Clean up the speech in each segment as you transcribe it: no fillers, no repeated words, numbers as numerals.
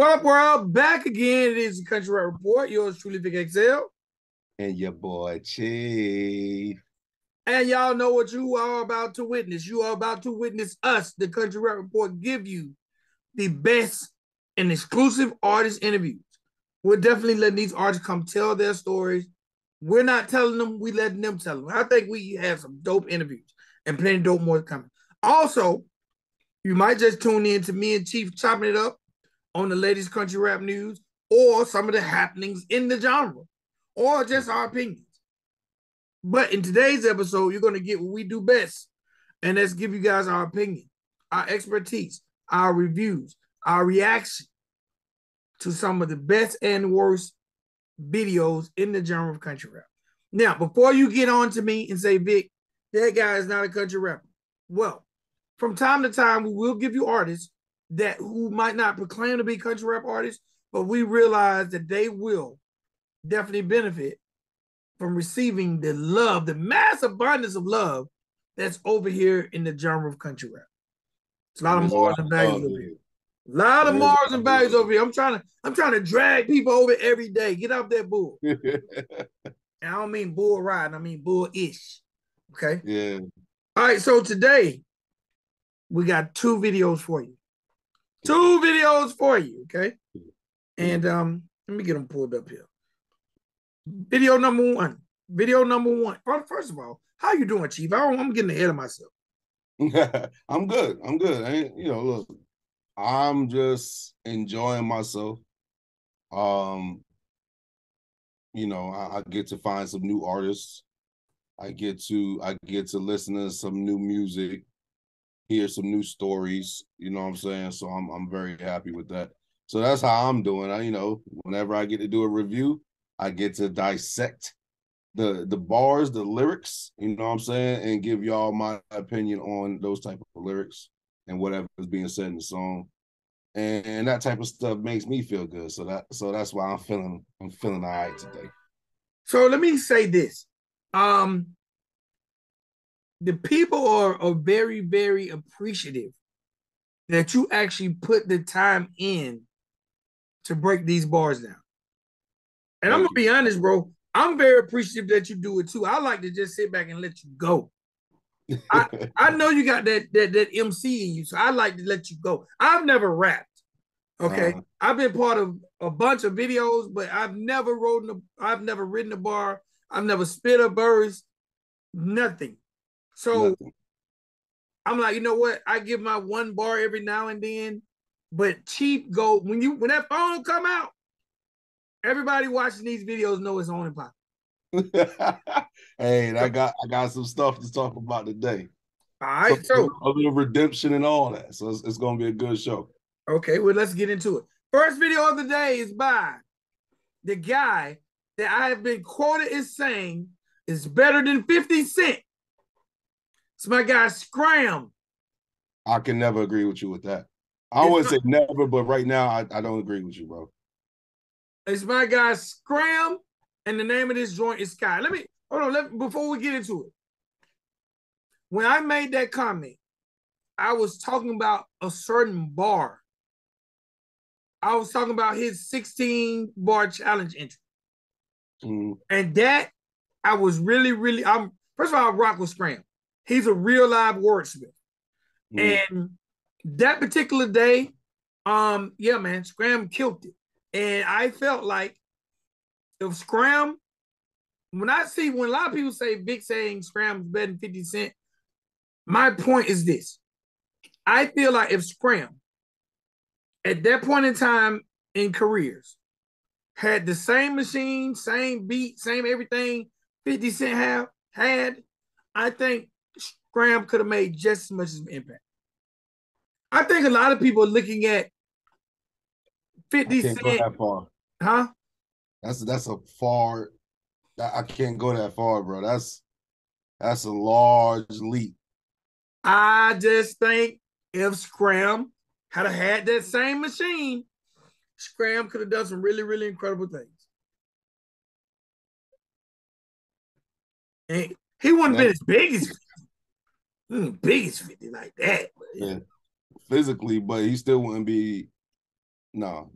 What up, world? Back again. It is the Country Rap Report. Yours truly, Vic XL. And your boy Chief. And y'all know what you are about to witness. You are about to witness us, the Country Rap Report, give you the best and exclusive artist interviews. We're definitely letting these artists come tell their stories. We're not telling them, we letting them tell them. I think we have some dope interviews and plenty dope more coming. Also, you might just tune in to me and Chief chopping it up on the latest country rap news or some of the happenings in the genre or just our opinions. But in today's episode, you're going to get what we do best, and that's give you guys our opinion, our expertise, our reviews, our reaction to some of the best and worst videos in the genre of country rap. Now, before you get on to me and say, Vic, that guy is not a country rapper. Well, from time to time, we will give you artists that who might not proclaim to be country rap artists, but we realize that they will definitely benefit from receiving the love, the mass abundance of love that's over here in the genre of country rap. It's a lot of There's a morals lot and of values love over here. here. A lot of There is a morals lot and of values love over here. I'm trying to drag people over every day. Get off that bull. here. And I don't mean bull riding, I mean bull-ish. Okay. Yeah. All right. So today we got two videos for you. Two videos for you. Okay. And let me get them pulled up here. Video number one. Video number one. First of all, how you doing, Chief? I'm getting ahead of myself. I'm good. I'm good. Look, I'm just enjoying myself. Um, I get to find some new artists. I get to listen to some new music, hear some new stories, you know what I'm saying? So I'm very happy with that. So that's how I'm doing. Whenever I get to do a review, I get to dissect the bars, the lyrics, you know what I'm saying, and give y'all my opinion on those type of lyrics and whatever is being said in the song. And that type of stuff makes me feel good. So that's why I'm feeling all right today. So let me say this. Um, the people are very, very appreciative that you actually put the time in to break these bars down. And I'm Thank gonna be you. honest, bro. I'm very appreciative that you do it too. I like to just sit back and let you go. I I know you got that MC in you, so I like to let you go. I've never rapped. Okay, I've been part of a bunch of videos, but I've never written a bar. I've never spit a verse. Nothing. So Nothing. I'm like, you know what? I give my one bar every now and then, but Chief go when that phone come out. Everybody watching these videos know it's on and pop. Hey, and I got some stuff to talk about today. All So right, so a little redemption and all that. So it's gonna be a good show. okay, well let's get into it. First video of the day is by the guy that I have been quoted as saying is better than 50 Cent. It's my guy Scram. I can never agree with you with that. I It's wouldn't my, say never, but right now I don't agree with you, bro. it's my guy Scram, and the name of this joint is Sky. Let me hold on. Before we get into it, when I made that comment, I was talking about a certain bar. I was talking about his 16 bar challenge entry. And that I was really, really, I'm first of all, I rock with Scram. He's a real live wordsmith. And that particular day, yeah, man, Scram killed it. And I felt like if Scram, when a lot of people say Vic saying Scram's better than 50 Cent, my point is this. I feel like if Scram at that point in time in careers had the same machine, same beat, same everything 50 Cent had, I think Scram could have made just as much of an impact. I think a lot of people are looking at I 50 can't go Cent, that far. huh? That's a far. I can't go that far, bro. That's a large leap. I just think if Scram had that same machine, Scram could have done some really, really incredible things. And he wouldn't have been as big as 50 like that. But yeah. Yeah, physically, but he still wouldn't be No,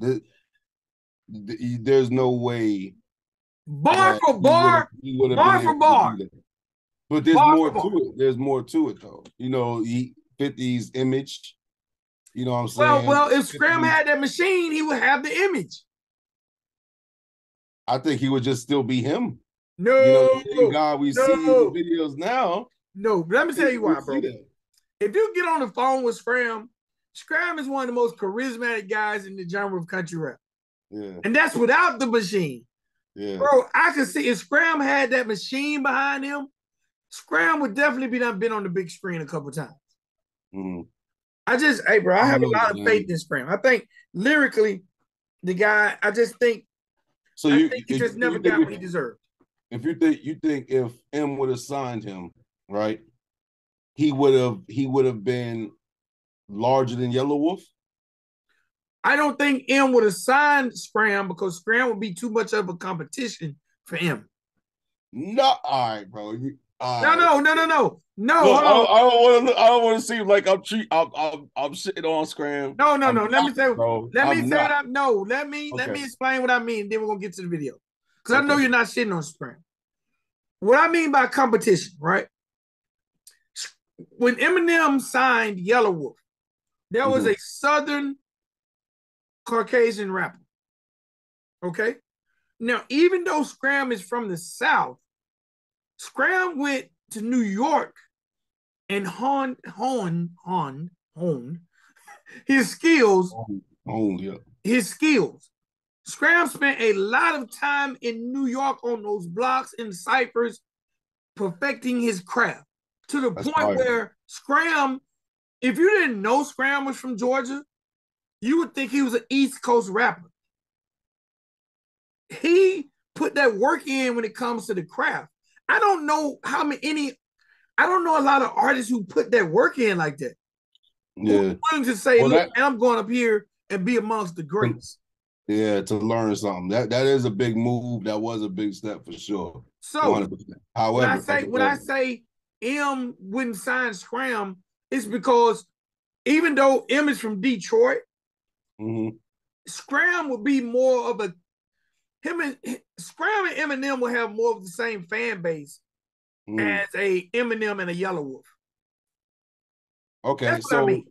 there's no way Bar that for bar, he would have been bar for able to do bar, that. But there's bar more for to bar. it. There's more to it though. You know, 50's image. You know what I'm Well, saying? if Scram 50's, had that machine, he would have the image. I think he would just still be him. You know, No, the same guy we see in the no, videos now. no. Let I me tell think you we why, see bro. that. If you get on the phone with Scram, Scram is one of the most charismatic guys in the genre of country rap. Yeah. And that's without the machine. Yeah. Bro, I could see if Scram had that machine behind him, Scram would definitely been on the big screen a couple times. Mm-hmm. Hey, bro, I I have don't a know, lot of faith man. in Scram. I think lyrically, the guy, So I you think he if just never you think got what he deserved. if you think if M would have signed him, right, he would have been larger than Yellow Wolf? I don't think M would have signed Scram because Scram would be too much of a competition for M. No, all right, bro. All No, right. no, no, no, no. No, Look, hold on. I don't want to seem like I'm shitting on Scram. No, no, I'm no. Let me not, say, bro. let me I'm say what not. I no, let me Okay. explain what I mean. Then we're gonna get to the video. Because I know Okay. you're not shitting on Scram. What I mean by competition, right? When Eminem signed Yellow Wolf, there was Mm-hmm. a Southern Caucasian rapper. Okay. Now, even though Scram is from the South, Scram went to New York and honed his skills. Oh, yeah. His skills. Scram spent a lot of time in New York on those blocks and ciphers, perfecting his craft to the That's point fire. where Scram, if you didn't know Scram was from Georgia, you would think he was an East Coast rapper. He put that work in when it comes to the craft. I don't know I don't know a lot of artists who put that work in like that. Who Yeah. are willing to say, Well, look, that I'm going up here and be amongst the greats. yeah, to learn something. That is a big move. That was a big step for sure. So 100%. when I However, say when I say M wouldn't sign Scram, it's because even though M is from Detroit, mm-hmm. Scram would be more of a him and Scram and Eminem will have more of the same fan base Mm-hmm. as a Eminem and a Yellow Wolf. Okay, That's what I so mean.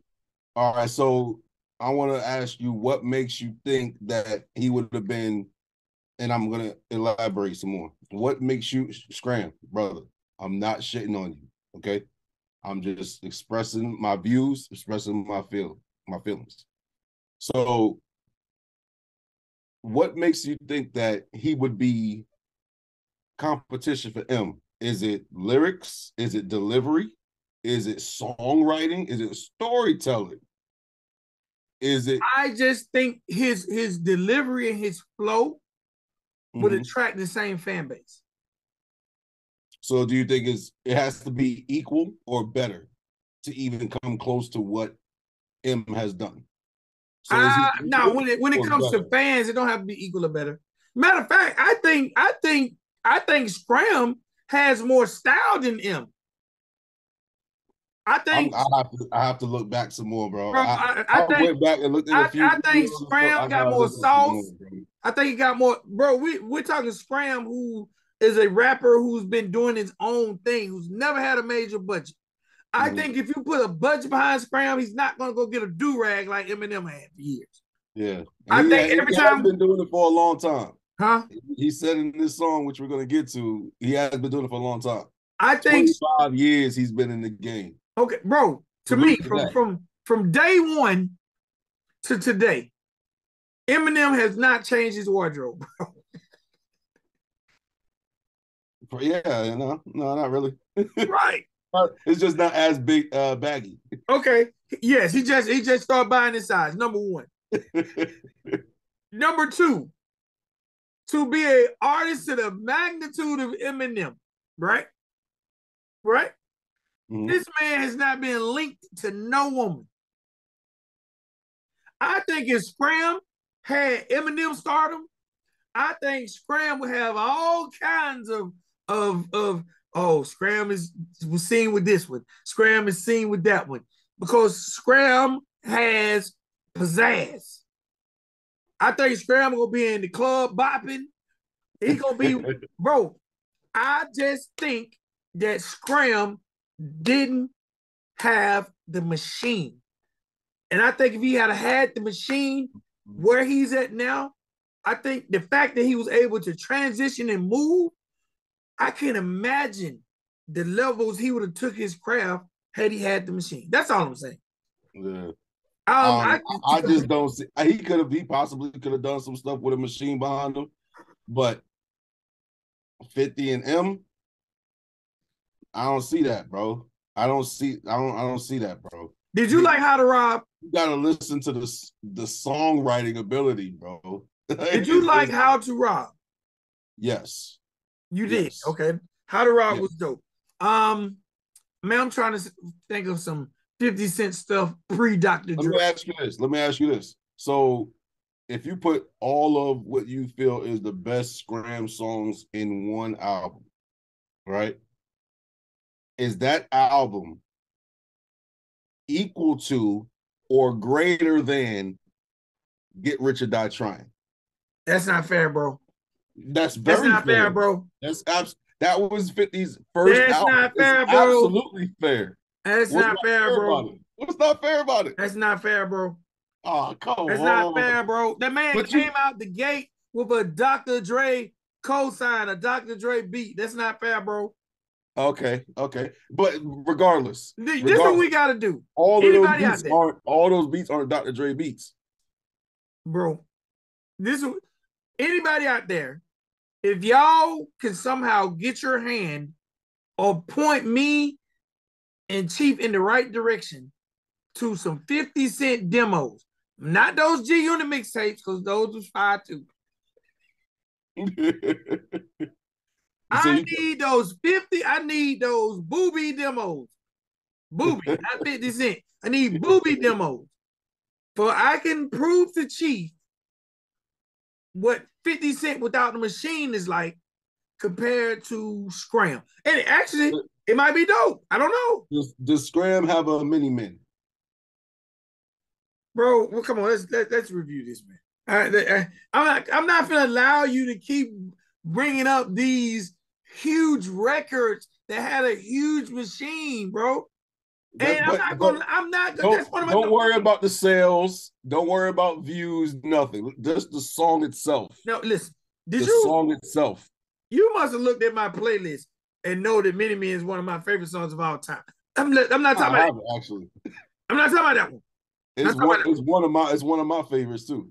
all right, so I want to ask you what makes you think that he would have been, and I'm gonna elaborate some more. What makes you Scram, brother? I'm not shitting on you, okay? I'm just expressing my views, expressing my feelings. So, what makes you think that he would be competition for M? Is it lyrics? Is it delivery? Is it songwriting? Is it storytelling? Is it? I just think his delivery and his flow would Mhm. attract the same fan base. So, do you think it has to be equal or better to even come close to what M has done? So, is he Now equal when it or comes to better? fans, it don't have to be equal or better. Matter of fact, I think Scram has more style than M. I think, I have to look back some more, bro. bro. I I think went back and looked at a few I think videos and stuff. I Scram got gotta more look at some more, sauce. bro. I think he got more, bro. We're talking Scram, who is a rapper who's been doing his own thing, who's never had a major budget. I Mm-hmm. think if you put a budget behind Scram, he's not gonna go get a do rag like Eminem had for years. Yeah, and I he think every has time, been doing it for a long time. huh? He said in this song, which we're gonna get to, he has been doing it for a long time. I think 25 years he's been in the game. okay, bro. To me, Salute to that. from day one to today, Eminem has not changed his wardrobe, bro. Yeah, no, not really. Right. It's just not as big, baggy. Okay. Yes, he just started buying his size. Number one. Number two, to be an artist to the magnitude of Eminem, right? Right? Mm-hmm. This man has not been linked to no woman. I think if Scram had Eminem stardom, I think Scram would have all kinds of oh, Scram was seen with this one. Scram is seen with that one. Because Scram has pizzazz. I think Scram gonna be in the club bopping. He gonna be, bro. I just think that Scram didn't have the machine. And I think if he had the machine where he's at now, I think the fact that he was able to transition and move, I can imagine the levels he would have took his craft had he had the machine. That's all I'm saying. Yeah. I I just don't see. He possibly could have done some stuff with a machine behind him, but 50 and M, I don't see that, bro. I don't see that, bro. Did you like How to Rob? You gotta listen to the songwriting ability, bro. Did you like How to Rob? Yes. You did. Okay. How to Rob was dope. Man, I'm trying to think of some 50 Cent stuff pre-Dr. Dre. Let me ask you this. So if you put all of what you feel is the best Scram songs in one album, right? Is that album equal to or greater than Get Rich or Die Trying? That's not fair, bro. That's not fair, bro. That was 50's first That's album. not fair, it's bro. Absolutely fair. That's not fair, bro. What's not fair about it? That's not fair, bro. Oh, come on. That's not fair, bro. That man came out the gate with a Dr. Dre cosign, a Dr. Dre beat. That's not fair, bro. Okay. But regardless. This is what we gotta do. All those beats aren't Dr. Dre beats. Bro. Anybody out there, if y'all can somehow get your hand or point me and Chief in the right direction to some 50 Cent demos, not those G Unit mixtapes, because those was fire too. I need those booby demos. Booby, not 50 Cent. I need booby demos. For I can prove to Chief what 50 Cent without the machine is like compared to Scram. And actually, it might be dope. I don't know. Does Scram have a mini min? Bro, well, come on, let's review this, man. I'm not gonna allow you to keep bringing up these huge records that had a huge machine, bro. I'm not gonna. Don't worry about the sales. Don't worry about views. Nothing. Just the song itself. No, listen. The song itself. You must have looked at my playlist and know that Mini Me is one of my favorite songs of all time. I'm not talking about that. Actually, I'm not talking about that one. It's one of my favorites too.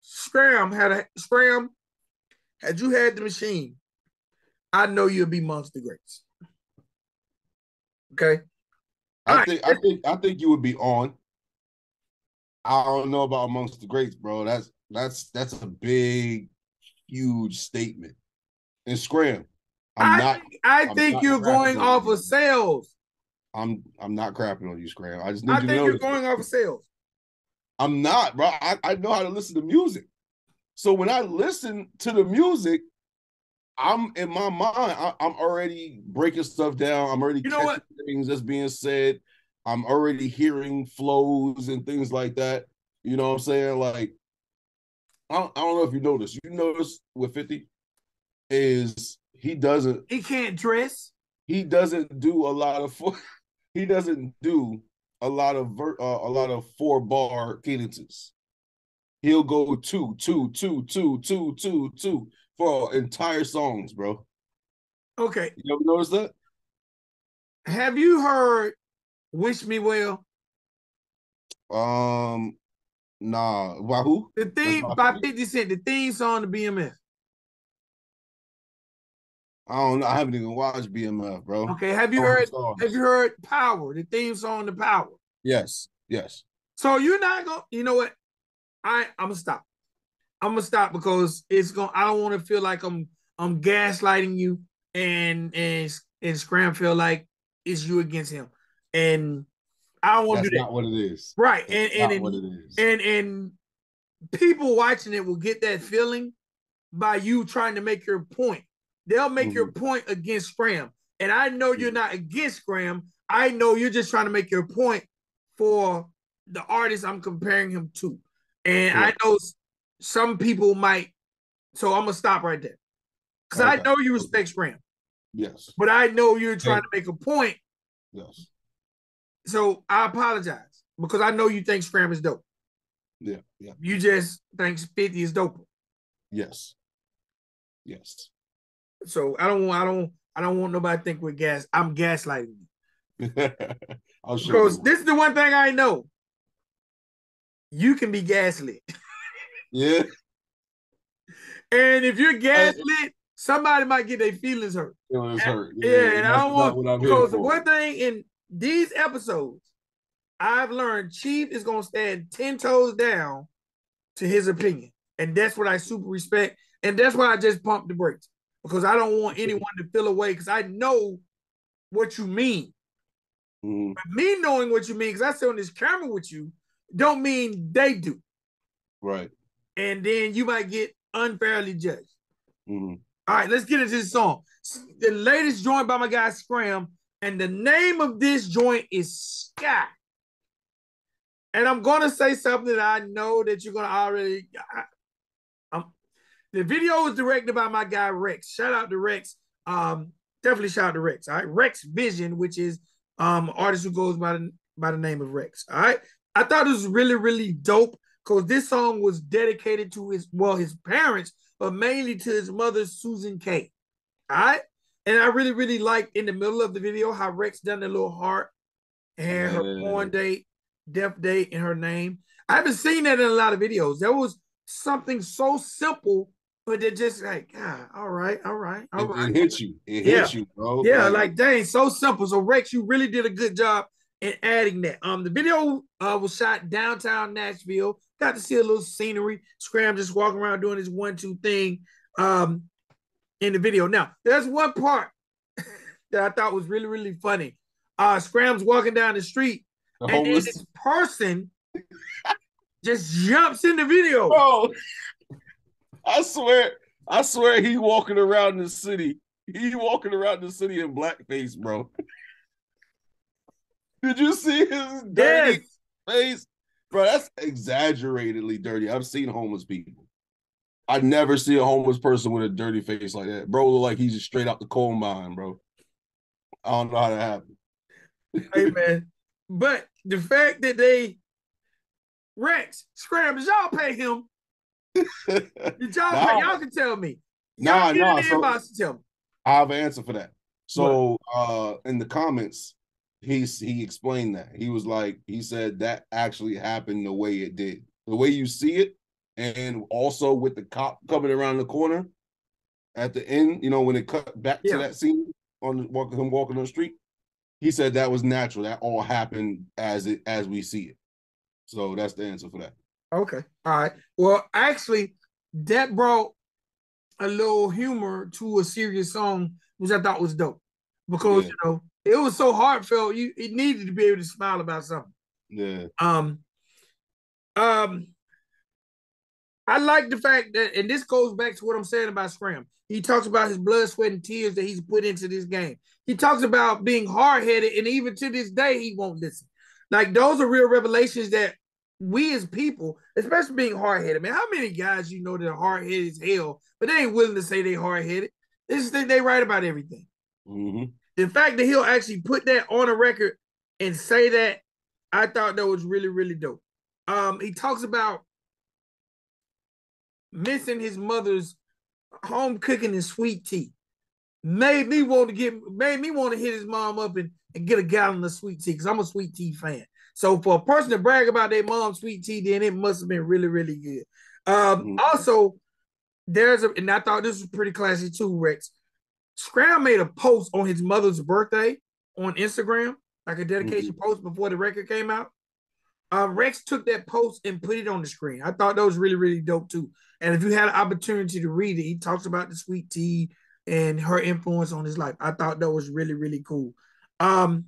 Scram, had you had the machine, I know you'd be amongst the greats. Okay. I think you would be on. I don't know about amongst the greats, bro. That's a big, huge statement. And Scram, I think you're going off of sales. I'm not crapping on you, Scram. I think you're going off of sales. I'm not, bro. I know how to listen to music. So when I listen to the music, I'm in my mind, I'm already breaking stuff down. I'm already catching things that's being said. I'm already hearing flows and things like that. You know what I'm saying? Like, I don't know if you notice. You notice with 50 is he can't dress. He doesn't do a lot of he doesn't do a lot of 4-bar cadences. He'll go 2, 2, 2, 2, 2, 2, 2 for entire songs, bro. Okay. You ever notice that? Have you heard Wish Me Well? Nah. By who? The theme by 50 Cent, the theme song to BMF. I don't know. I haven't even watched BMF, bro. Okay. Have you heard Power, the theme song to Power? Yes. So you're not going, you know what? I'm gonna stop. I'm gonna stop because I don't want to feel like I'm gaslighting you and Scram feel like it's you against him. And I don't want to do that. That's not what it is. Right. And people watching it will get that feeling by you trying to make your point. They'll make your point against Scram. And I know you're not against Scram. I know you're just trying to make your point for the artist I'm comparing him to. And I Correct. know some people might, so I'm gonna stop right there. Because I Okay. know you respect Scram, Yes. but I know you're trying And to make a point. yes. So I apologize because I know you think Scram is dope. Yeah. Yeah. You just think 50 is dope. Yes. Yes. So I don't want nobody to think we're I'm gaslighting you. I'll show Because you. this is the one thing I know. You can be gaslit. Yeah. And if you're I, gaslit, somebody might get their feelings hurt. it was hurt. Yeah, Yeah. and And I that's don't not want, what I'm here because the for. one thing in these episodes, I've learned Chief is gonna stand 10 toes down to his opinion. And that's what I super respect. And that's why I just pumped the brakes. Because I don't want anyone to feel away because I know what you mean. Mm-hmm. But me knowing what you mean, because I sit on this camera with you, don't mean they do. Right. And then you might get unfairly judged. Mm-hmm. All right, let's get into this song. The latest joint by my guy Scram, and the name of this joint is Sky. And I'm gonna say something that I know that you're gonna already. The video was directed by my guy Rex. Shout out to Rex. Definitely shout out to Rex. All right, Rex Vision, which is artist who goes by the name of Rex. All right, I thought it was really really dope because this song was dedicated to his parents, but mainly to his mother Susan K. All right, and I really really liked in the middle of the video how Rex done the little heart and her Yeah. born date, death date, and her name. I haven't seen that in a lot of videos. There was something so simple, but they're just like, ah, all right, all right, all It, right. it hits you. It Yeah. hits you, bro. Yeah, Like, like dang, so simple. So Rex, you really did a good job in adding that. The video was shot downtown Nashville. Got to see a little scenery. Scram just walking around doing his 1-2 thing in the video. Now, there's one part that I thought was really, really funny. Scram's walking down the street, the and then homeless. this person just jumps in the video. Bro, I swear he walking around the city. He walking around the city in blackface, bro. Did you see his Yes. dirty face? Bro, that's exaggeratedly dirty. I've seen homeless people. I never see a homeless person with a dirty face like that. Bro, look like he's just straight out the coal mine, bro. I don't know how that happened. Hey, man. But the fact that Rex, Scram, did y'all pay him? Did y'all pay? nah, Y'all can tell me. Y'all nah, get in nah. the So inbox to tell me. I have an answer for that. What? So in the comments, he explained that. He was like, he said that actually happened the way it did. The way you see it, and also with the cop coming around the corner at the end, you know, when it cut back to Yeah. that scene on him walking on the street, he said that was natural. That all happened as we see it. So that's the answer for that. Okay. All right. Well, actually, that brought a little humor to a serious song, which I thought was dope. Because Yeah. it was so heartfelt. It needed to be able to smile about something. Yeah. Um, um, I like the fact that, and this goes back to what I'm saying about Scram. He talks about his blood, sweat, and tears that he's put into this game. He talks about being hard headed, and even to this day, he won't listen. Like those are real revelations that we as people, especially being hard headed, man. How many guys you know that are hard headed as hell, but they ain't willing to say they hard headed? They just think they right about everything. Mm-hmm. The fact that he'll actually put that on a record and say that, I thought that was really, really dope. He talks about missing his mother's home cooking and sweet tea. Made me want to hit his mom up and get a gallon of sweet tea because I'm a sweet tea fan. So for a person to brag about their mom's sweet tea, then it must have been really, really good. Mm-hmm. Also, and I thought this was pretty classy too, Rex. Scram made a post on his mother's birthday on Instagram, like a dedication post before the record came out. Rex took that post and put it on the screen. I thought that was really, really dope too. And if you had an opportunity to read it, he talks about the sweet tea and her influence on his life. I thought that was really, really cool. And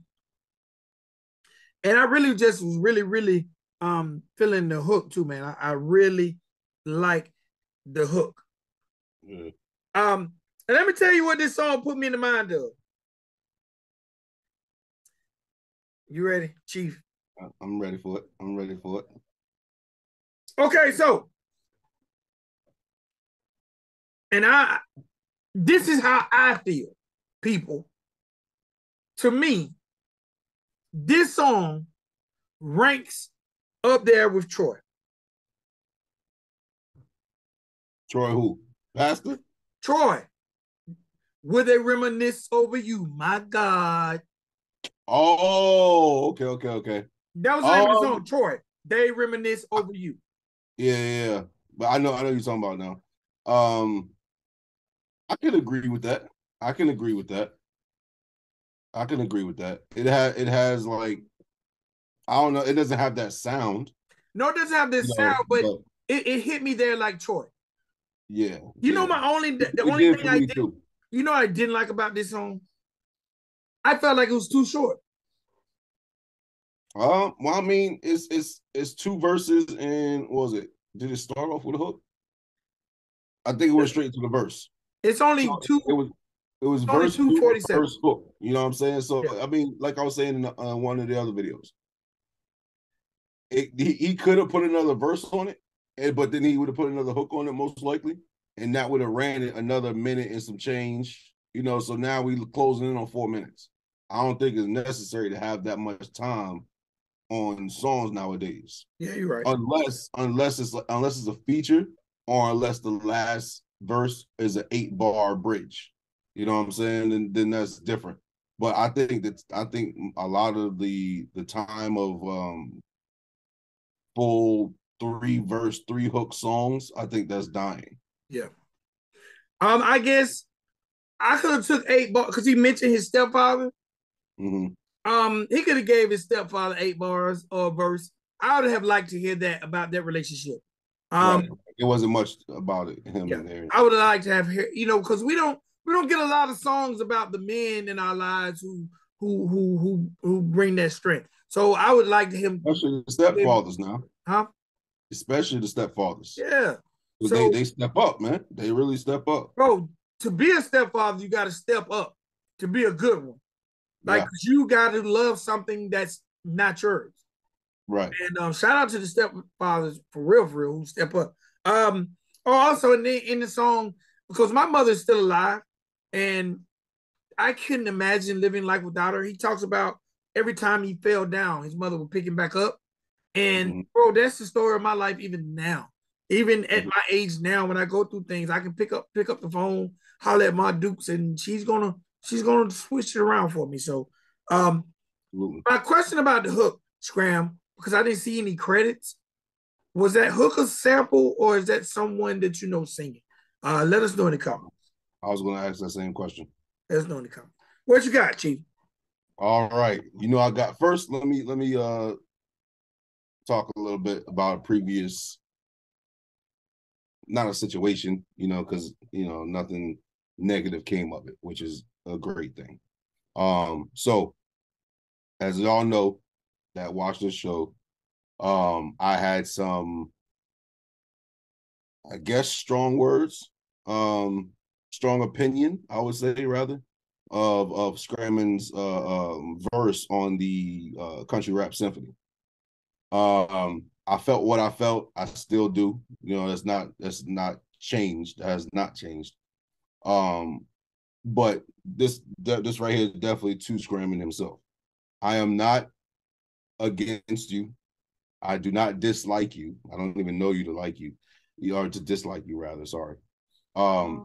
I really just was really, really feeling the hook too, man. I really like the hook. Yeah. And let me tell you what this song put me in the mind of. You ready, Chief? I'm ready for it. I'm ready for it. Okay, so and this is how I feel, people. To me, this song ranks up there with Troy. Troy who? Pastor? Troy, will they reminisce over you? My God. Oh, okay. That was the name of the song, Troy. They reminisce over you. Yeah. But I know you're talking about now. I can agree with that. I can agree with that. It has like, I don't know, it doesn't have that sound. No, it doesn't have this sound, but it hit me there like Troy. Yeah. You know, the only thing I did, too. You know, I didn't like about this song. I felt like it was too short. Well, I mean, it's two verses, and what was it? Did it start off with a hook? I think it went straight to the verse. It's only so two. It was only verse 247. Verse hook. You know what I'm saying? So yeah. I mean, like I was saying in one of the other videos, he could have put another verse on it, but then he would have put another hook on it most likely, and that would have ran it another minute and some change. You know, so now we closing in on 4 minutes. I don't think it's necessary to have that much time on songs nowadays. Yeah, you're right. Unless it's a feature, or unless the last verse is an 8-bar bridge. You know what I'm saying? And then that's different. But I think a lot of the time of full 3-verse, 3-hook songs, I think that's dying. Yeah. I guess I could have took 8 bars because he mentioned his stepfather. Mm-hmm. He could have gave his stepfather 8 bars or a verse. I would have liked to hear that about that relationship. Right. It wasn't much about it. There. I would have liked to have heard, because we don't get a lot of songs about the men in our lives who bring that strength. So I would like him, especially the stepfathers now. Huh? Especially the stepfathers. Yeah. So they step up, man. They really step up. Bro, to be a stepfather, you got to step up to be a good one. Like, you got to love something that's not yours. Right. And shout out to the stepfathers for real who step up. Also in the song, because my mother's still alive and I couldn't imagine living life without her. He talks about every time he fell down, his mother would pick him back up. And bro, that's the story of my life even now. Even at my age now, when I go through things, I can pick up the phone, holler at my dukes, and she's gonna switch it around for me. So my question about the hook, Scram, because I didn't see any credits, was that hook a sample or is that someone that you know singing? Let us know in the comments. I was gonna ask that same question. Let us know in the comments. What you got, Chief? All right. I got first, let me talk a little bit about a previous, not a situation, because nothing negative came of it, which is a great thing. So as y'all know that watch this show, I had some, I guess, strong words, strong opinion, I would say, rather, of Scramm's verse on the Country Rap Symphony. I felt what I felt. I still do. That's not changed. That has not changed. But this right here is definitely to Scramn himself. I am not against you. I do not dislike you. I don't even know you to like you. Or to dislike you, rather. Sorry. I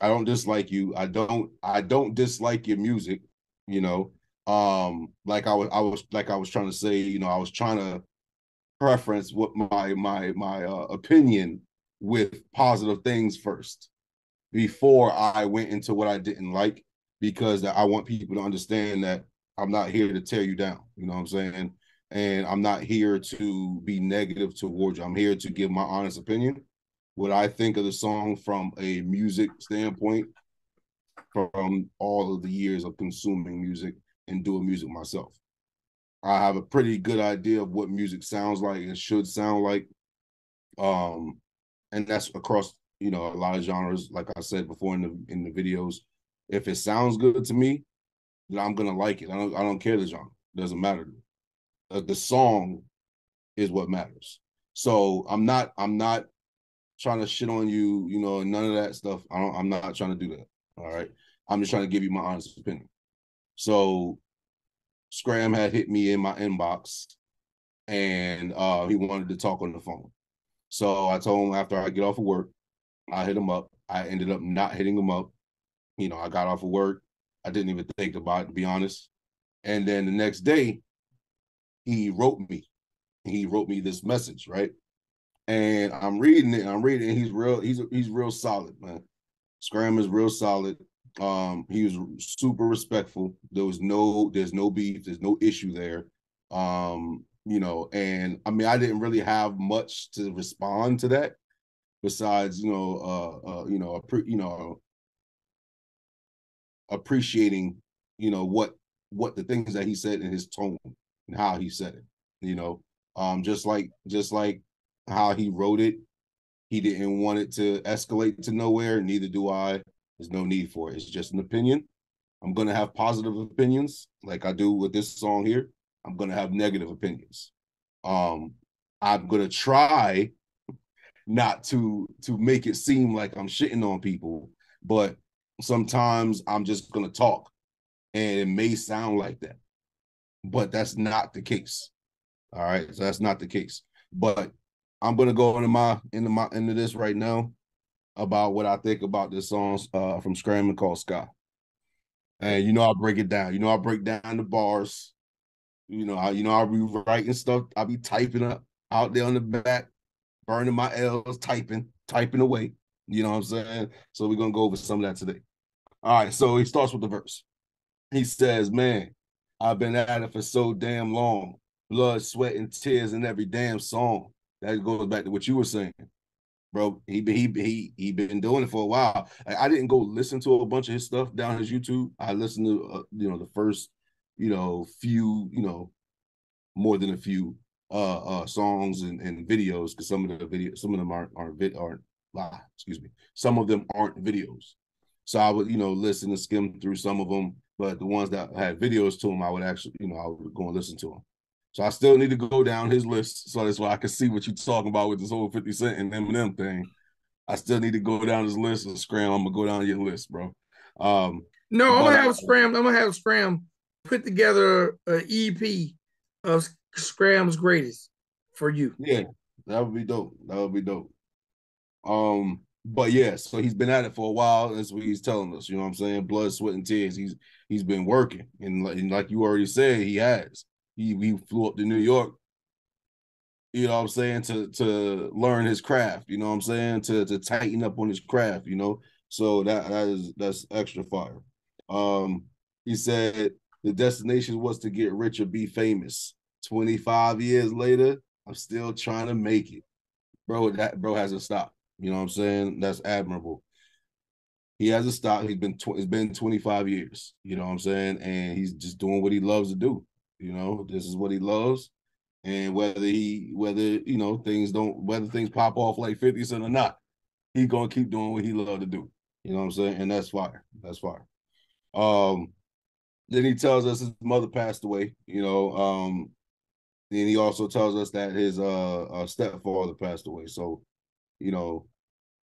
don't dislike you. I don't dislike your music. Like I was trying to say. I was trying to preference what my opinion with positive things first before I went into what I didn't like, because I want people to understand that I'm not here to tear you down. You know what I'm saying? And I'm not here to be negative towards you. I'm here to give my honest opinion, what I think of the song from a music standpoint, from all of the years of consuming music and doing music myself. I have a pretty good idea of what music sounds like and should sound like. And that's across, a lot of genres. Like I said before in the videos, if it sounds good to me, then I'm gonna like it. I don't care the genre. It doesn't matter to me. the song is what matters. So I'm not trying to shit on you, you know, none of that stuff. I'm not trying to do that. All right. I'm just trying to give you my honest opinion. So Scram had hit me in my inbox and he wanted to talk on the phone. So I told him after I get off of work, I hit him up. I ended up not hitting him up. You know, I got off of work. I didn't even think about it, to be honest. And then the next day, he wrote me. He wrote me this message, right? And I'm reading it. He's real solid, man. Scram is real solid. He was super respectful. There's no beef, there's no issue there. You know, and I mean, I didn't really have much to respond to that besides, appreciating, what the things that he said in his tone and how he said it, just like how he wrote it. He didn't want it to escalate to nowhere. Neither do I. There's no need for it. It's just an opinion. I'm going to have positive opinions like I do with this song here. I'm going to have negative opinions. I'm going to try not to make it seem like I'm shitting on people, but sometimes I'm just going to talk and it may sound like that, but that's not the case. All right. So that's not the case, but I'm going to go into this right now about what I think about this song from Scramn called Sky. And I break it down. I break down the bars. I'll be writing stuff. I'll be typing up out there on the back, burning my L's, typing away. You know what I'm saying? So we're gonna go over some of that today. All right. So he starts with the verse. He says, "Man, I've been at it for so damn long. Blood, sweat, and tears in every damn song." That goes back to what you were saying, bro. He been doing it for a while. I didn't go listen to a bunch of his stuff down his YouTube. I listened to the first few more than a few songs and videos, because some of them some of them aren't videos. So I would listen and skim through some of them, but the ones that had videos to them, I would actually I would go and listen to them. So I still need to go down his list, so that's why I can see what you're talking about with this whole 50 Cent and Eminem thing. I still need to go down his list and Scram. I'm gonna go down your list, bro. No, I'm gonna have Scram put together an EP of Scram's greatest for you. Yeah, that would be dope. But yeah, so he's been at it for a while. That's what he's telling us. You know what I'm saying? Blood, sweat, and tears. He's been working, and like you already said, he has. He flew up to New York. You know what I'm saying, to learn his craft. You know what I'm saying, to tighten up on his craft. So that's extra fire. He said the destination was to get rich or be famous. 25 years later, I'm still trying to make it, bro. That bro hasn't stopped. You know what I'm saying? That's admirable. He hasn't stopped. It's been 25 years. You know what I'm saying? And he's just doing what he loves to do. This is what he loves. And whether things pop off like 50 Cent or not, he's gonna keep doing what he loves to do. You know what I'm saying? And that's fire. That's fire. Then he tells us his mother passed away. Then he also tells us that his stepfather passed away. So,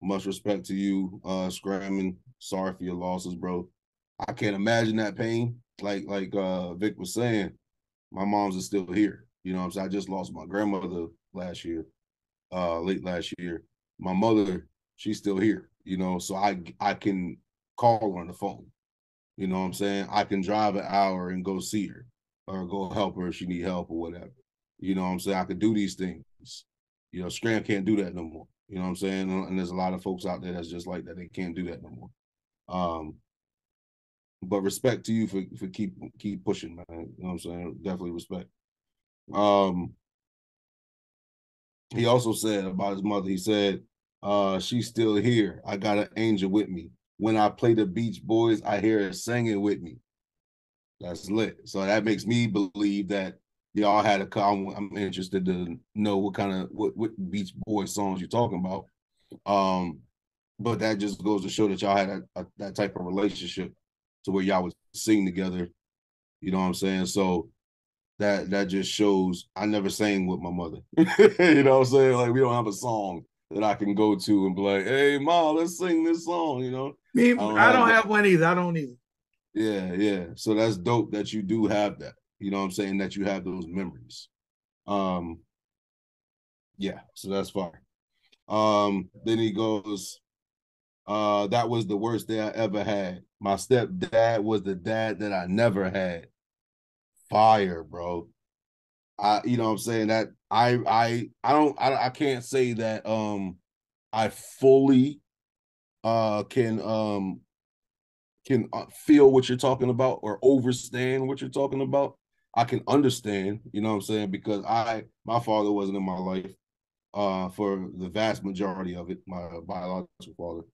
much respect to you, Scramming. Sorry for your losses, bro. I can't imagine that pain. Like Vic was saying, my mom's is still here. You know what I'm saying? I just lost my grandmother last year, late last year. My mother, she's still here, so I can call her on the phone. You know what I'm saying? I can drive an hour and go see her or go help her if she need help or whatever. You know what I'm saying? I could do these things. Scram can't do that no more. You know what I'm saying? And there's a lot of folks out there that's just like that. They can't do that no more. But respect to you for keep pushing, man. You know what I'm saying? Definitely respect. He also said about his mother, he said, she's still here. I got an angel with me. When I play the Beach Boys, I hear her singing with me. That's lit. So that makes me believe that y'all had a I'm interested to know what Beach Boys songs you're talking about. But that just goes to show that y'all had that type of relationship to where y'all would sing together. You know what I'm saying? So that just shows I never sang with my mother. You know what I'm saying? Like we don't have a song that I can go to and be like, hey mom, let's sing this song, you know. I don't have one either. I don't either. Yeah, yeah. So that's dope that you do have that. You know what I'm saying? That you have those memories. Yeah, so that's fine. Then he goes, that was the worst day I ever had. My stepdad was the dad that I never had. Fire, bro. You know what I'm saying? That I can't say that I fully can feel what you're talking about or understand what you're talking about. I can understand, you know what I'm saying, because my father wasn't in my life for the vast majority of it, my biological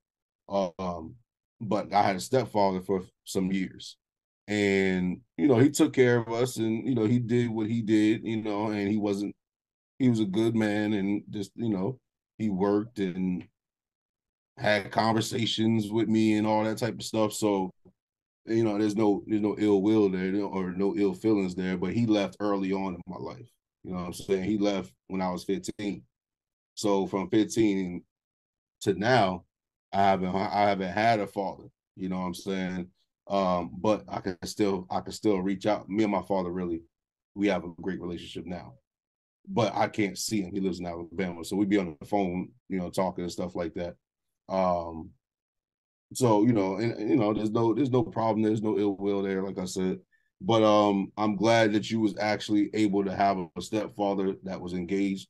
father. But I had a stepfather for some years. And, you know, he took care of us and, you know, he did what he did, you know, and he was a good man and just, you know, he worked and had conversations with me and all that type of stuff. So, you know, there's no ill will there or no ill feelings there, but he left early on in my life. You know what I'm saying? He left when I was 15. So from 15 to now, I haven't had a father. You know what I'm saying? But I can still reach out. Me and my father we have a great relationship now. But I can't see him. He lives in Alabama, so we be on the phone, you know, talking and stuff like that. So you know, and you know, there's no problem. There's no ill will there, like I said. But I'm glad that you was actually able to have a stepfather that was engaged,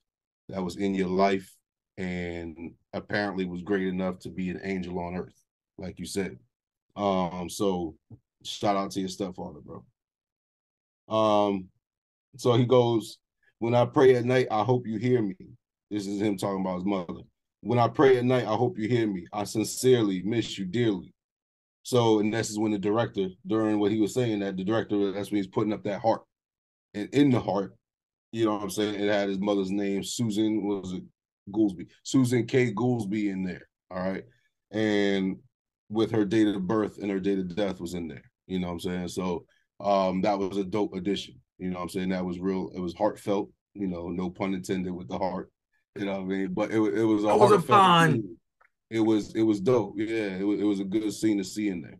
that was in your life, and apparently was great enough to be an angel on earth, like you said. So shout out to your stepfather, bro. So he goes, when I pray at night, I hope you hear me. This is him talking about his mother. When I pray at night, I hope you hear me. I sincerely miss you dearly. So, and this is when the director, during what he was saying, that the director, that's when he's putting up that heart. And in the heart, you know what I'm saying? It had his mother's name, Susan, was it Goolsby? Susan K. Goolsby in there. All right. And with her date of birth and her date of death was in there. You know what I'm saying? So that was a dope addition. You know what I'm saying? That was real, it was heartfelt, you know, no pun intended with the heart. You know what I mean? But it was a heartfelt thing. It was dope. Yeah, it was a good scene to see in there.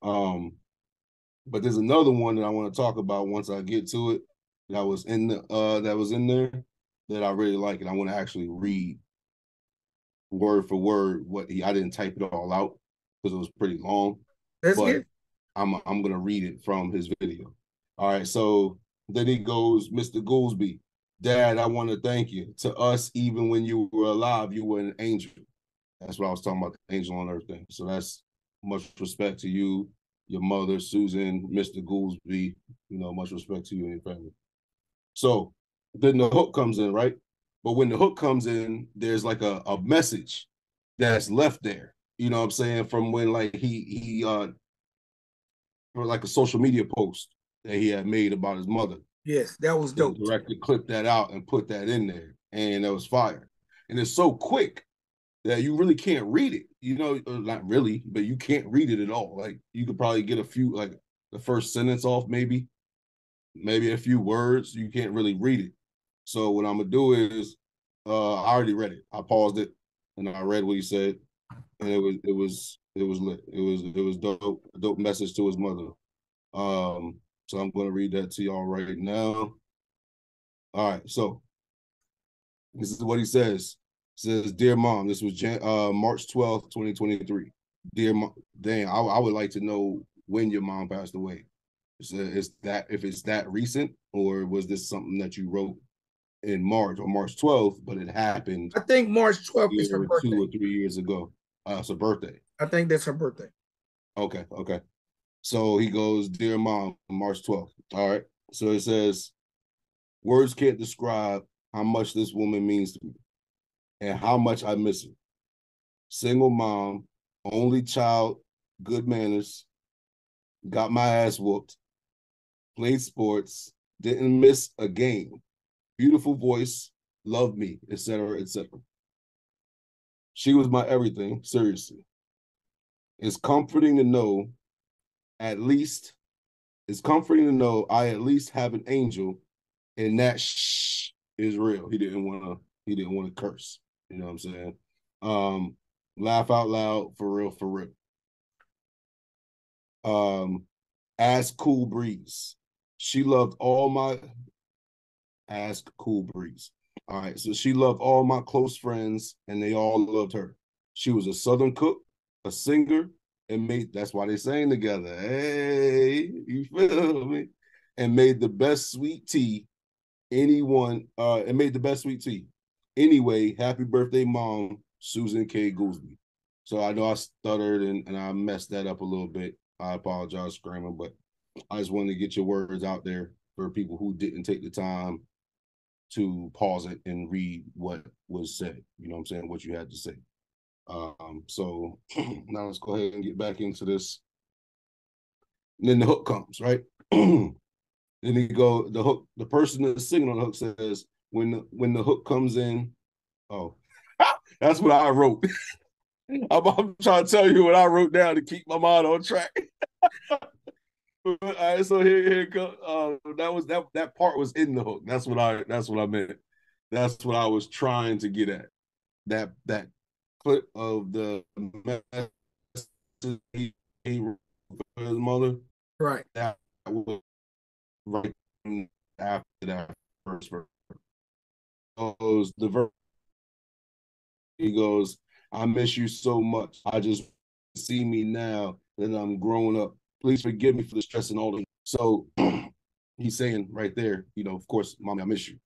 But there's another one that I want to talk about once I get to it that was in there that I really like, and I want to actually read word for word what I didn't type it all out because it was pretty long. That's good. I'm gonna read it from his video. All right, so then he goes, Mr. Goolsby, Dad, I want to thank you. To us, even when you were alive, you were an angel. That's what I was talking about, the angel on earth thing. So that's much respect to you, your mother, Susan, Mr. Goolsby, you know, much respect to you and your family. So then the hook comes in, right? But when the hook comes in, there's like a message that's left there. You know what I'm saying? From when like he for like a social media post that he had made about his mother. Yes, that was dope. The director clipped that out and put that in there, and that was fire. And it's so quick that you really can't read it. You know, not really, but you can't read it at all. Like you could probably get a few, like the first sentence off, maybe a few words. You can't really read it. So what I'm gonna do is, I already read it. I paused it and I read what he said, and it was lit. It was dope, a dope message to his mother. So I'm gonna read that to y'all right now. All right, so this is what he says. It says, "Dear Mom, this was March 12th, 2023. Dear Mom, damn, I would like to know when your mom passed away. Is that if it's that recent, or was this something that you wrote in March or March 12th, but it happened? I think March 12th is her birthday. 2 or 3 years ago. It's her birthday. I think that's her birthday. Okay. So he goes, Dear Mom, March 12th. All right. So it says, words can't describe how much this woman means to me and how much I miss her. Single mom, only child, good manners, got my ass whooped, played sports, didn't miss a game, beautiful voice, loved me, etc., etc. She was my everything, seriously. It's comforting to know I at least have an angel And that shh is real. He didn't want to curse. You know what I'm saying? Laugh out loud, for real, for real. Ask Cool Breeze. She loved all my Ask Cool Breeze. All right, so she loved all my close friends, and they all loved her. She was a Southern cook, a singer, and made that's why they sang together. Hey, you feel me? And made the best sweet tea and made the best sweet tea. Anyway, happy birthday, Mom, Susan K. Goolsby. So I know I stuttered and I messed that up a little bit. I apologize, Scrammer, but I just wanted to get your words out there for people who didn't take the time to pause it and read what was said. You know what I'm saying? What you had to say. So now let's go ahead and get back into this. And then the hook comes, right? Then the hook, the person that's singing on the hook says, when the hook comes in, oh, that's what I wrote. I'm trying to tell you what I wrote down to keep my mind on track. All right, so here it comes. That part was in the hook. That's what I meant. That's what I was trying to get at. That clip of the message he wrote for his mother. Right. That was right after that first verse. The verse he goes, I miss you so much. I just see me now that I'm grown up. Please forgive me for the stress and all the. So he's saying right there, of course, Mommy, I miss you.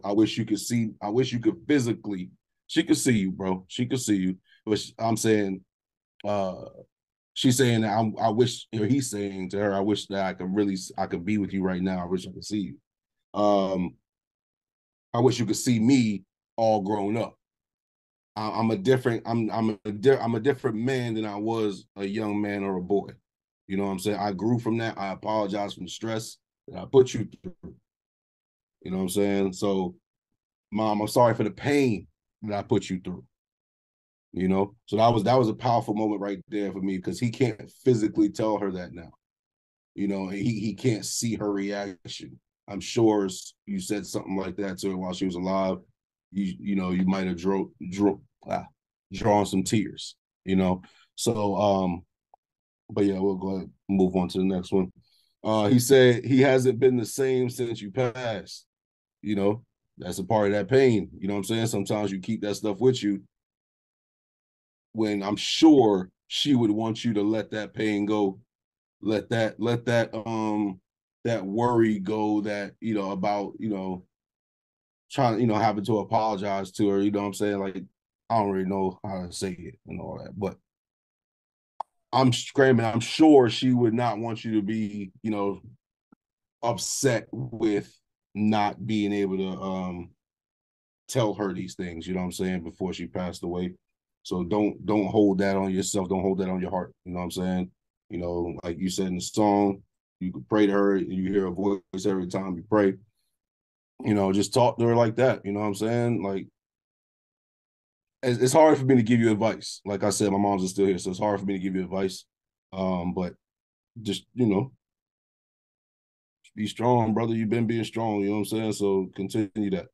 I wish you could see, I wish you could physically, she could see you, bro. She could see you. But I'm saying, she's saying that I wish, he's saying to her, I wish that I could be with you right now. I wish I could see you. I wish you could see me all grown up. I'm a different man than I was a young man or a boy. You know what I'm saying? I grew from that. I apologize for the stress that I put you through. You know what I'm saying? So, Mom, I'm sorry for the pain that I put you through. So that was a powerful moment right there for me because he can't physically tell her that now. He can't see her reaction. I'm sure you said something like that to her while she was alive. You might have drawn some tears. So but yeah, we'll go ahead and move on to the next one. He said he hasn't been the same since you passed. That's a part of that pain. You know what I'm saying? Sometimes you keep that stuff with you when I'm sure she would want you to let that pain go, let that that worry go, that about trying having to apologize to her. You know what I'm saying? Like, I don't really know how to say it and all that, but I'm screaming. I'm sure she would not want you to be upset with not being able to tell her these things. You know what I'm saying? Before she passed away. So don't hold that on yourself. Don't hold that on your heart. You know what I'm saying? Like you said in the song, you could pray to her. You hear her voice every time you pray. Just talk to her like that. You know what I'm saying? Like, it's hard for me to give you advice. Like I said, my mom's still here, so it's hard for me to give you advice. But just be strong, brother. You've been being strong. You know what I'm saying? So continue that.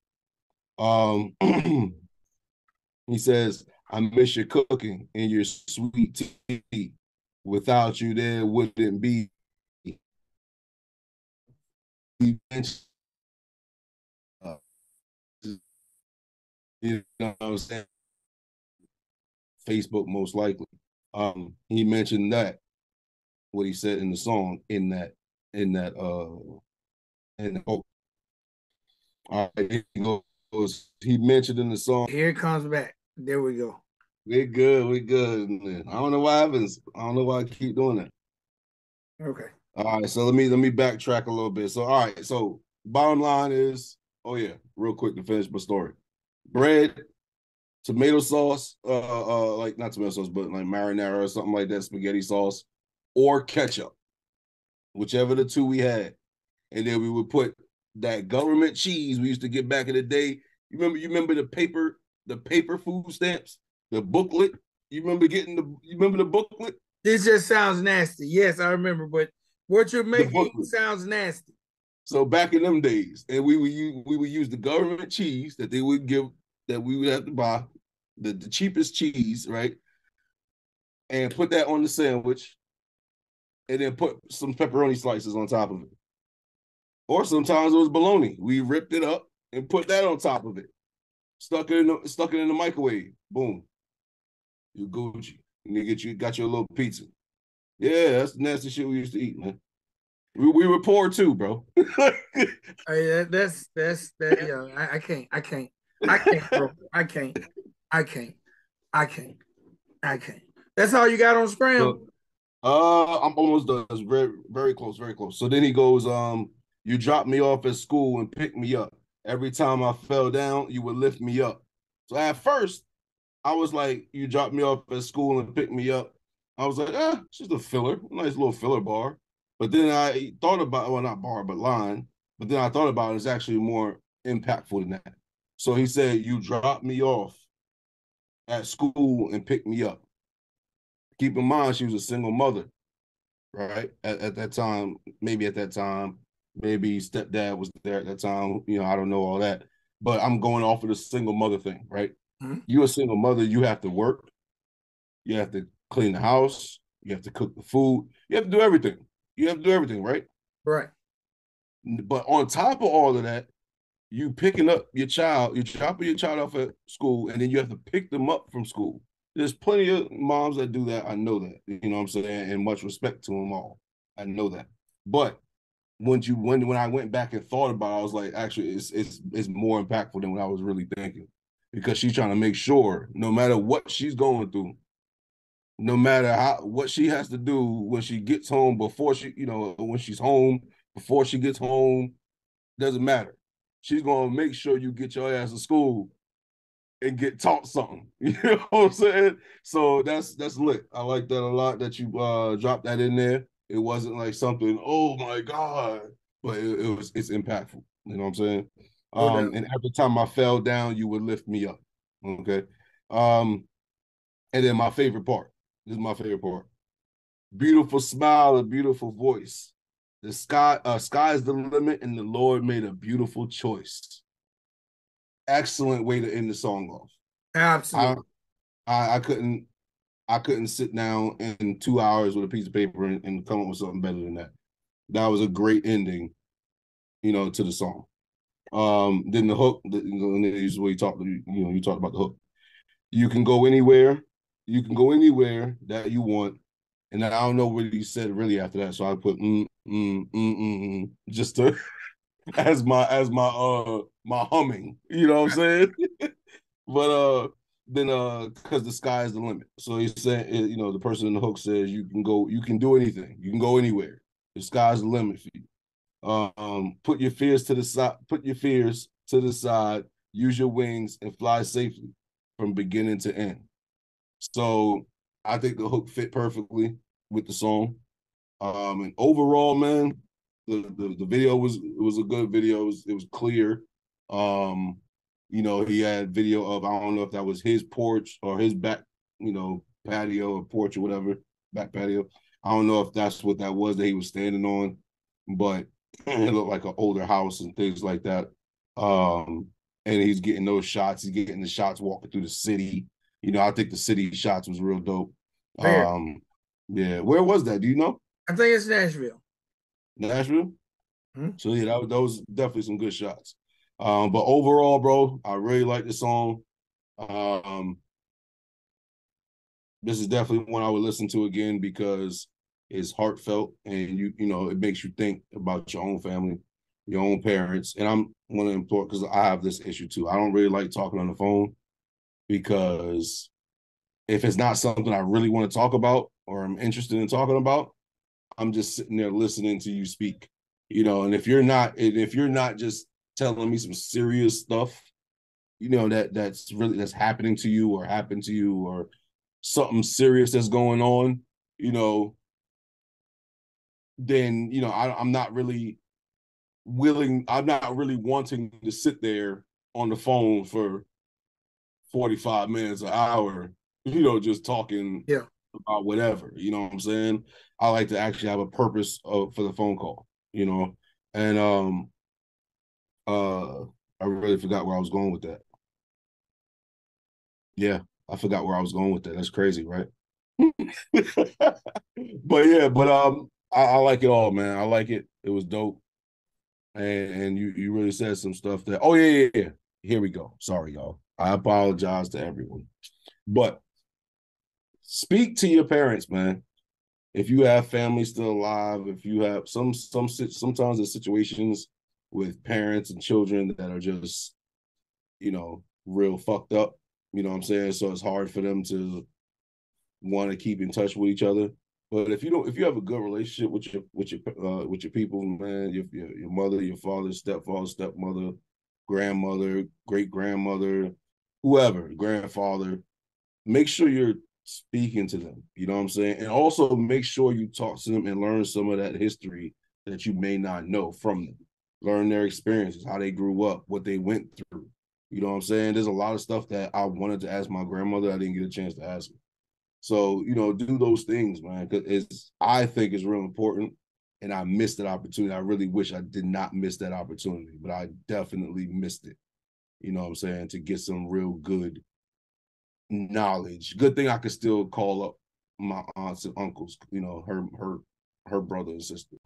He says, I miss your cooking and your sweet tea. Without you, there wouldn't be. You know what I'm saying? Facebook, most likely. He mentioned that, what he said in the song, in the book. All right, he mentioned in the song. Here it comes back. There we go. We're good. We're good. I don't know what happens. I don't know why I keep doing that. Okay. All right, so let me backtrack a little bit. So, all right, so bottom line is, oh yeah, real quick to finish my story. Bread, tomato sauce, like not tomato sauce, but like marinara or something like that, spaghetti sauce, or ketchup, whichever the two we had. And then we would put that government cheese we used to get back in the day. You remember the paper food stamps, the booklet? You remember the booklet? This just sounds nasty. Yes, I remember, but what you're The making booklet. sounds nasty. So back in them days, and we would use the government cheese that they would give that we would have to buy, the cheapest cheese, right? And put that on the sandwich, and then put some pepperoni slices on top of it. Or sometimes it was bologna. We ripped it up and put that on top of it. Stuck it in the microwave. Boom. You Gucci. And you got your little pizza. Yeah, that's the nasty shit we used to eat, man. We were poor too, bro. That's that. Yeah, I can't, bro. I can't. I can't. That's all you got on Scram. So, I'm almost done. It's very, very close, very close. So then he goes, you dropped me off at school and picked me up. Every time I fell down, you would lift me up. So at first, I was like, you dropped me off at school and picked me up. I was like, it's just a filler, a nice little filler bar. But then I thought about, well, not bar, but line. But then I thought about it, it's actually more impactful than that. So he said, you dropped me off at school and picked me up. Keep in mind, she was a single mother, right? At that time, maybe stepdad was there at that time. I don't know all that. But I'm going off of the single mother thing, right? Mm-hmm. You're a single mother, you have to work, you have to clean the house, you have to cook the food, you have to do everything. You have to do everything, right? Right. But on top of all of that, you picking up your child, you're dropping your child off at school, and then you have to pick them up from school. There's plenty of moms that do that. I know that. You know what I'm saying? And much respect to them all. I know that. But when I went back and thought about it, I was like, actually, it's more impactful than what I was really thinking. Because she's trying to make sure no matter what she's going through, no matter what she has to do when she gets home, when she's home, before she gets home, doesn't matter. She's gonna make sure you get your ass to school and get taught something. You know what I'm saying? So that's lit. I like that a lot that you dropped that in there. It wasn't like something, oh my God, but it's impactful. You know what I'm saying? No doubt. And every time I fell down, you would lift me up. Okay. And then my favorite part. This is my favorite part. Beautiful smile, a beautiful voice. The sky's the limit, and the Lord made a beautiful choice. Excellent way to end the song off. Absolutely. I couldn't sit down in 2 hours with a piece of paper and come up with something better than that. That was a great ending, to the song. Then the hook, this is where you talked about the hook. You can go anywhere that you want. And then I don't know what he said really after that. So I put just to as my my humming. You know what I'm saying? But then because the sky is the limit. So he said, the person in the hook says you can do anything, you can go anywhere. The sky's the limit for you. Put your fears to the side, use your wings and fly safely from beginning to end. So I think the hook fit perfectly with the song. And overall, man, the video was a good video. It was clear. He had video of, I don't know if that was his porch or his back, patio or porch or whatever, back patio. I don't know if that's what that was that he was standing on, but it looked like an older house and things like that. And he's getting those shots. He's getting the shots walking through the city. I think the city shots was real dope. Yeah. Where was that? Do you know? I think it's Nashville. Nashville? Mm-hmm. So yeah, that was definitely some good shots. But overall, bro, I really like the song. This is definitely one I would listen to again because it's heartfelt and it makes you think about your own family, your own parents. And I'm want to implore, because I have this issue too. I don't really like talking on the phone because if it's not something I really want to talk about or I'm interested in talking about, I'm just sitting there listening to you speak, and if you're not just telling me some serious stuff, that's happening to you or happened to you or something serious that's going on, then, I'm not really wanting to sit there on the phone for 45 minutes, an hour, just talking about whatever, you know what I'm saying? I like to actually have a purpose for the phone call, And I really forgot where I was going with that. Yeah, I forgot where I was going with that. That's crazy, right? But yeah, but I like it all, man. I like it. It was dope. And you really said some stuff that, oh yeah. Here we go. Sorry, y'all. I apologize to everyone. But speak to your parents, man. If you have family still alive, if you have sometimes there's situations with parents and children that are just, real fucked up. You know what I'm saying? So it's hard for them to want to keep in touch with each other. But if you have a good relationship with your people, man, your mother, your father, stepfather, stepmother, grandmother, great grandmother, whoever, grandfather, make sure you're speaking to them. You know what I'm saying? And also make sure you talk to them and learn some of that history that you may not know from them. Learn their experiences, how they grew up, what they went through. You know what I'm saying? There's a lot of stuff that I wanted to ask my grandmother. I didn't get a chance to ask her. So, do those things, man, because I think it's real important. And I missed that opportunity. I really wish I did not miss that opportunity, but I definitely missed it. You know what I'm saying? To get some real good knowledge. Good thing I could still call up my aunts and uncles, her brother and sister.